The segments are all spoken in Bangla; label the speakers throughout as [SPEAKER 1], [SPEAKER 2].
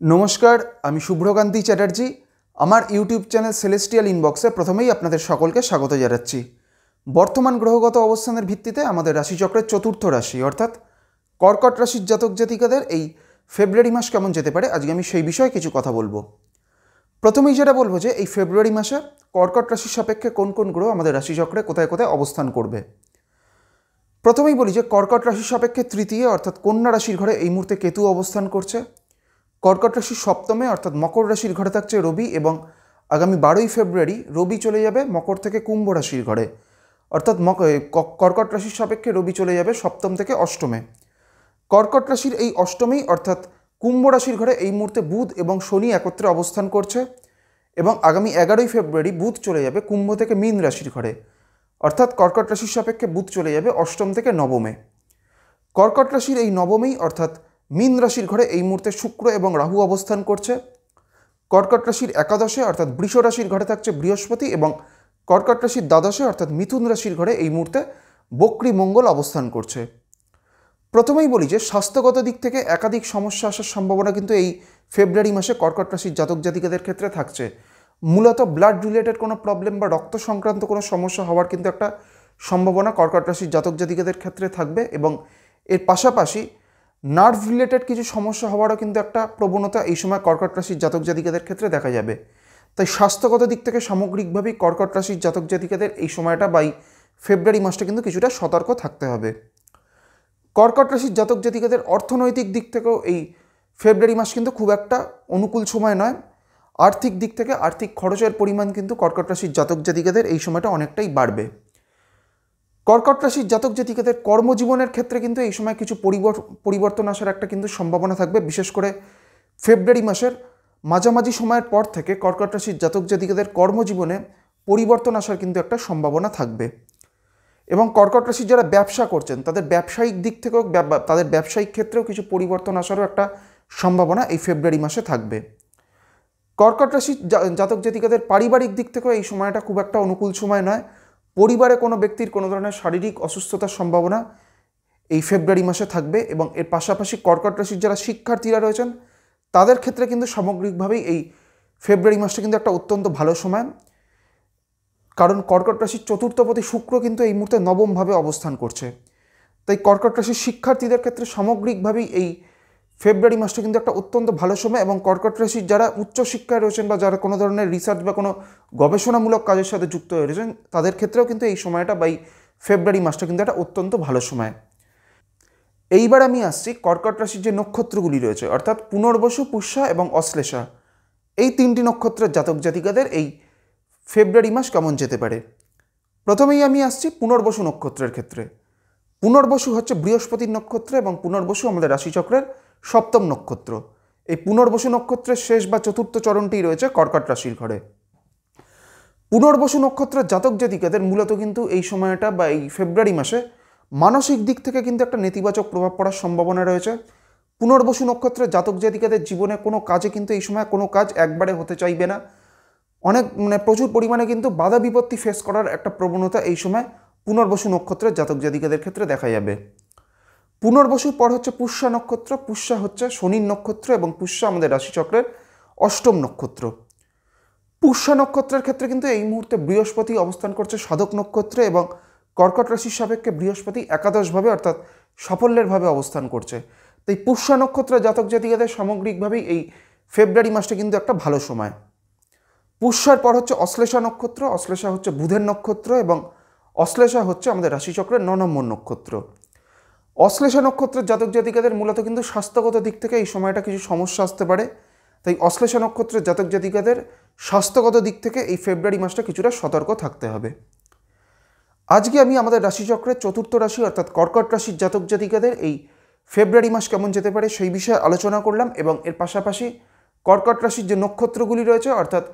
[SPEAKER 1] নমস্কার, আমি শুভ্রকান্তি চ্যাটার্জি। আমার ইউটিউব চ্যানেল সেলেস্টিয়াল ইনবক্সে প্রথমেই আপনাদের সকলকে স্বাগত জানাচ্ছি। বর্তমান গ্রহগত অবস্থানের ভিত্তিতে আমাদের রাশিচক্রের চতুর্থ রাশি অর্থাৎ কর্কট রাশির জাতক জাতিকাদের এই ফেব্রুয়ারি মাস কেমন যেতে পারে, আজকে আমি সেই বিষয়ে কিছু কথা বলবো। প্রথমেই যেটা বলবো যে এই ফেব্রুয়ারি মাসে কর্কট রাশির সাপেক্ষে কোন কোন গ্রহ আমাদের রাশিচক্রে কোথায় কোথায় অবস্থান করবে। প্রথমেই বলি যে কর্কট রাশির সাপেক্ষে তৃতীয় অর্থাৎ কন্যা রাশির ঘরে এই মুহূর্তে কেতু অবস্থান করছে। কর্কট রাশির সপ্তমে অর্থাৎ মকর রাশির ঘরে থাকছে রবি, এবং আগামী 12ই ফেব্রুয়ারি রবি চলে যাবে মকর থেকে কুম্ভ রাশির ঘরে, অর্থাৎ কর্কট রাশির সাপেক্ষে রবি চলে যাবে সপ্তম থেকে অষ্টমে। কর্কট রাশির এই অষ্টমেই অর্থাৎ কুম্ভ রাশির ঘরে এই মুহূর্তে বুধ এবং শনি একত্রে অবস্থান করছে, এবং আগামী 11ই ফেব্রুয়ারি বুধ চলে যাবে কুম্ভ থেকে মীন রাশির ঘরে, অর্থাৎ কর্কট রাশির সাপেক্ষে বুধ চলে যাবে অষ্টম থেকে নবমে। কর্কট রাশির এই নবমেই অর্থাৎ মীন রাশির ঘরে এই মুহূর্তে শুক্র এবং রাহু অবস্থান করছে। কর্কট রাশির একাদশে অর্থাৎ বৃষ রাশির ঘরে থাকছে বৃহস্পতি, এবং কর্কট রাশির দ্বাদশে অর্থাৎ মিথুন রাশির ঘরে এই মুহূর্তে বক্রী মঙ্গল অবস্থান করছে। প্রথমেই বলি যে স্বাস্থ্যগত দিক থেকে একাধিক সমস্যা আসার সম্ভাবনা কিন্তু এই ফেব্রুয়ারি মাসে কর্কট রাশির জাতক জাতিকাদের ক্ষেত্রে থাকছে। মূলত ব্লাড রিলেটেড কোনো প্রবলেম বা রক্ত সংক্রান্ত কোনো সমস্যা হওয়ার কিন্তু একটা সম্ভাবনা কর্কট রাশির জাতক জাতিকাদের ক্ষেত্রে থাকবে, এবং এর পাশাপাশি নার্ভ রিলেটেড কিছু সমস্যা হওয়ারও কিন্তু একটা প্রবণতা এই সময় কর্কট রাশির জাতক জাতিকাদের ক্ষেত্রে দেখা যাবে। তাই স্বাস্থ্যগত দিক থেকে সামগ্রিকভাবেই কর্কট রাশির জাতক জাতিকাদের এই সময়টা বা ফেব্রুয়ারি মাসটা কিন্তু কিছুটা সতর্ক থাকতে হবে। কর্কট রাশির জাতক জাতিকাদের অর্থনৈতিক দিক থেকেও এই ফেব্রুয়ারি মাস কিন্তু খুব একটা অনুকূল সময় নয়। আর্থিক দিক থেকে আর্থিক খরচের পরিমাণ কিন্তু কর্কট রাশির জাতক জাতিকাদের এই সময়টা অনেকটাই বাড়বে। কর্কট রাশির জাতক জাতিকাদের কর্মজীবনের ক্ষেত্রে কিন্তু এই সময় কিছু পরিবর্তন আসার একটা কিন্তু সম্ভাবনা থাকবে। বিশেষ করে ফেব্রুয়ারি মাসের মাঝামাঝি সময়ের পর থেকে কর্কট রাশির জাতক জাতিকাদের কর্মজীবনে পরিবর্তন আসার কিন্তু একটা সম্ভাবনা থাকবে, এবং কর্কট রাশির যারা ব্যবসা করছেন তাদের ব্যবসায়িক দিক থেকেও তাদের ব্যবসায়িক ক্ষেত্রেও কিছু পরিবর্তন আসারও একটা সম্ভাবনা এই ফেব্রুয়ারি মাসে থাকবে। কর্কট রাশির জাতক জাতিকাদের পারিবারিক দিক থেকেও এই সময়টা খুব একটা অনুকূল সময় নয়। পরিবারে কোনো ব্যক্তির কোনো ধরনের শারীরিক অসুস্থতার সম্ভাবনা এই ফেব্রুয়ারি মাসে থাকবে, এবং এর পাশাপাশি কর্কট রাশির যারা শিক্ষার্থীরা রয়েছেন তাদের ক্ষেত্রে কিন্তু সামগ্রিকভাবেই এই ফেব্রুয়ারি মাসটা কিন্তু একটা অত্যন্ত ভালো সময়, কারণ কর্কট রাশির চতুর্থপতি শুক্র কিন্তু এই মুহূর্তে নবমভাবে অবস্থান করছে। তাই কর্কট রাশির শিক্ষার্থীদের ক্ষেত্রে সামগ্রিকভাবেই এই ফেব্রুয়ারি মাসটা কিন্তু একটা অত্যন্ত ভালো সময়, এবং কর্কট রাশির যারা উচ্চশিক্ষায় রয়েছেন বা যারা কোনো ধরনের রিসার্চ বা কোনো গবেষণামূলক কাজের সাথে যুক্ত হয়ে রয়েছেন তাদের ক্ষেত্রেও কিন্তু এই সময়টা বা এই ফেব্রুয়ারি মাসটা কিন্তু একটা অত্যন্ত ভালো সময়। এইবার আমি আসছি কর্কট রাশির যে নক্ষত্রগুলি রয়েছে অর্থাৎ পুনর্বসু, পুষ্যা এবং অশ্লেষা, এই তিনটি নক্ষত্রের জাতক জাতিকাদের এই ফেব্রুয়ারি মাস কেমন যেতে পারে। প্রথমেই আমি আসছি পুনর্বসু নক্ষত্রের ক্ষেত্রে। পুনর্বসু হচ্ছে বৃহস্পতির নক্ষত্র, এবং পুনর্বসু আমাদের রাশিচক্রের সপ্তম নক্ষত্র। এই পুনর্বসু নক্ষত্রের শেষ বা চতুর্থ চরণটি রয়েছে কর্কট রাশির ঘরে। পুনর্বসু নক্ষত্রের জাতক জাতিকাদের মূলত কিন্তু এই সময়টা বা এই ফেব্রুয়ারি মাসে মানসিক দিক থেকে কিন্তু একটা নেতিবাচক প্রভাব পড়ার সম্ভাবনা রয়েছে। পুনর্বসু নক্ষত্রের জাতক জাতিকাদের জীবনে কোনো কাজে কিন্তু এই সময় কোনো কাজ একবারে হতে চাইবে না। অনেক প্রচুর পরিমাণে কিন্তু বাধা বিপত্তি ফেস করার একটা প্রবণতা এই সময় পুনর্বসু নক্ষত্রের জাতক জাতিকাদের ক্ষেত্রে দেখা যাবে। পুনর্বসুর পর হচ্ছে পুষ্যা নক্ষত্র। পুষ্যা হচ্ছে শনির নক্ষত্র, এবং পুষ্যা আমাদের রাশিচক্রের অষ্টম নক্ষত্র। পুষ্যা নক্ষত্রের ক্ষেত্রে কিন্তু এই মুহূর্তে বৃহস্পতি অবস্থান করছে সাধক নক্ষত্রে, এবং কর্কট রাশির সাপেক্ষে বৃহস্পতি একাদশভাবে অর্থাৎ সাফল্যের ভাবে অবস্থান করছে। তাই পুষ্যা নক্ষত্রের জাতক জাতিকাদের সামগ্রিকভাবেই এই ফেব্রুয়ারি মাসটা কিন্তু একটা ভালো সময়। পুষ্যার পর হচ্ছে অশ্লেষা নক্ষত্র। অশ্লেষা হচ্ছে বুধের নক্ষত্র, এবং অশ্লেষা হচ্ছে আমাদের রাশিচক্রের 9 নম্বর নক্ষত্র। অশ্লেষা নক্ষত্রের জাতক জাতিকাদের মূলত কিন্তু স্বাস্থ্যগত দিক থেকে এই সময়টা কিছু সমস্যা আসতে পারে। তাই অশ্লেষা নক্ষত্রের জাতক জাতিকাদের স্বাস্থ্যগত দিক থেকে এই ফেব্রুয়ারি মাসটা কিছুটা সতর্ক থাকতে হবে। আজকে আমি আমাদের রাশিচক্রের চতুর্থ রাশি অর্থাৎ কর্কট রাশির জাতক জাতিকাদের এই ফেব্রুয়ারি মাস কেমন যেতে পারে সেই বিষয়ে আলোচনা করলাম, এবং এর পাশাপাশি কর্কট রাশির যে নক্ষত্রগুলি রয়েছে অর্থাৎ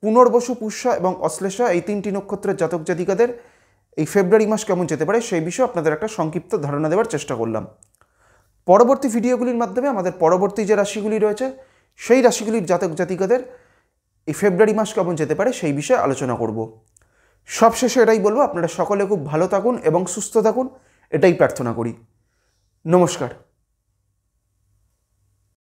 [SPEAKER 1] পুনর্বসু, পুষ্যা এবং অশ্লেষা, এই তিনটি নক্ষত্রের জাতক জাতিকাদের এই ফেব্রুয়ারি মাস কেমন যেতে পারে সেই বিষয়ে আপনাদের একটা সংক্ষিপ্ত ধারণা দেওয়ার চেষ্টা করলাম। পরবর্তী ভিডিওগুলির মাধ্যমে আমাদের পরবর্তী যে রাশিগুলি রয়েছে সেই রাশিগুলির জাতক জাতিকাদের এই ফেব্রুয়ারি মাস কেমন যেতে পারে সেই বিষয়ে আলোচনা করব। সবশেষে এটাই বলবো, আপনারা সকলে খুব ভালো থাকুন এবং সুস্থ থাকুন, এটাই প্রার্থনা করি। নমস্কার।